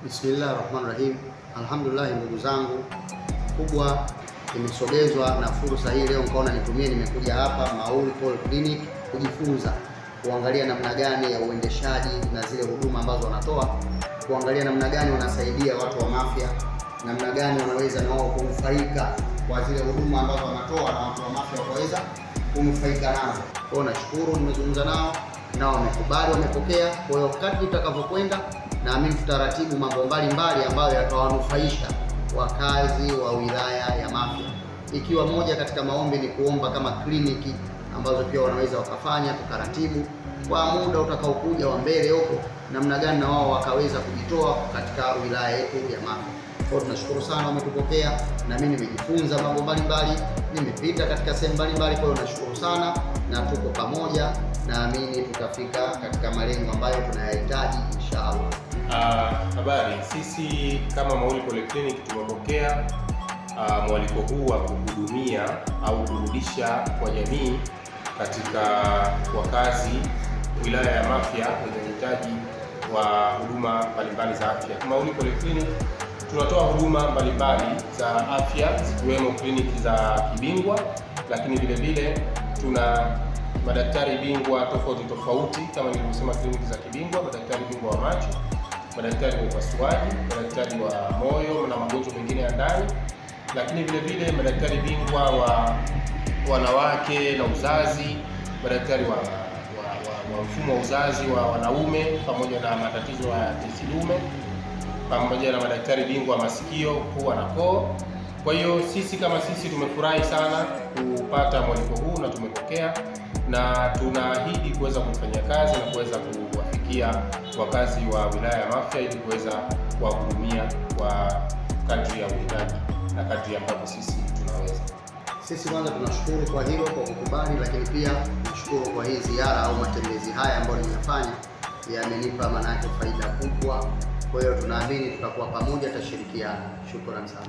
Bismillahirrahmanirrahim. Alhamdulillah, ndugu zangu, kubwa nimesogezwa na fursa hii leo, nikaona nitumie. Nimekuja hapa Mauli Polyclinic kujifunza, kuangalia namna gani ya uendeshaji na zile huduma ambazo wanatoa, kuangalia namna gani wanasaidia watu wa Mafia, namna gani wanaweza na wao kunufaika kwa zile huduma ambazo wanatoa na watu wa Mafia waweza kunufaika nazo. Kwa hiyo nashukuru, nimezungumza nao wamekubali, wamepokea. Kwa hiyo kadri tutakavyokwenda, naamini tutaratibu mambo mbalimbali ambayo yatawanufaisha wakazi wa wilaya ya Mafia, ikiwa moja katika maombi ni kuomba kama kliniki ambazo pia wanaweza wakafanya, tukaratibu kwa muda utakaokuja wa mbele huko, namna gani na wao wakaweza kujitoa katika wilaya yetu ya Mafia. Kwa hiyo tunashukuru sana, wametupokea na mimi nimejifunza mambo mbalimbali, nimepita katika sehemu mbalimbali. Kwa hiyo nashukuru sana na tuko pamoja, naamini tutafika katika malengo ambayo tunayahitaji inshallah. Habari, sisi kama Mauli Polyclinic tumepokea mwaliko huu wa kuhudumia au kurudisha kwa jamii katika wakazi wilaya ya Mafia wenye uhitaji wa huduma mbalimbali za afya. Mauli Polyclinic tunatoa huduma mbalimbali za afya zikiwemo kliniki za kibingwa, lakini vile vile tuna madaktari bingwa tofauti tofauti kama nilivyosema, kliniki za kibingwa, madaktari bingwa wa macho, madaktari wa upasuaji, madaktari wa moyo na magonjwa mengine ya ndani, lakini vile vile madaktari bingwa wa wanawake na uzazi, madaktari wa mfumo wa uzazi wa wanaume pamoja na matatizo ya tezi dume, pamoja na madaktari bingwa wa masikio, pua na koo. Kwa hiyo sisi kama sisi tumefurahi sana kupata mwaliko huu na tumepokea, na tunaahidi kuweza kufanya kazi na kuweza kuwafikia wakazi wa wilaya ya Mafia ili kuweza kuwahudumia kwa kadri ya uhitaji na kadri ambavyo sisi tunaweza. Sisi kwanza tunashukuru kwa hilo, kwa kukubali, lakini pia tunashukuru kwa hii ziara au matembezi haya ambayo nimefanya, yamenipa maana yake faida kubwa. Kwa hiyo tunaamini tutakuwa pamoja, tutashirikiana. Shukrani sana.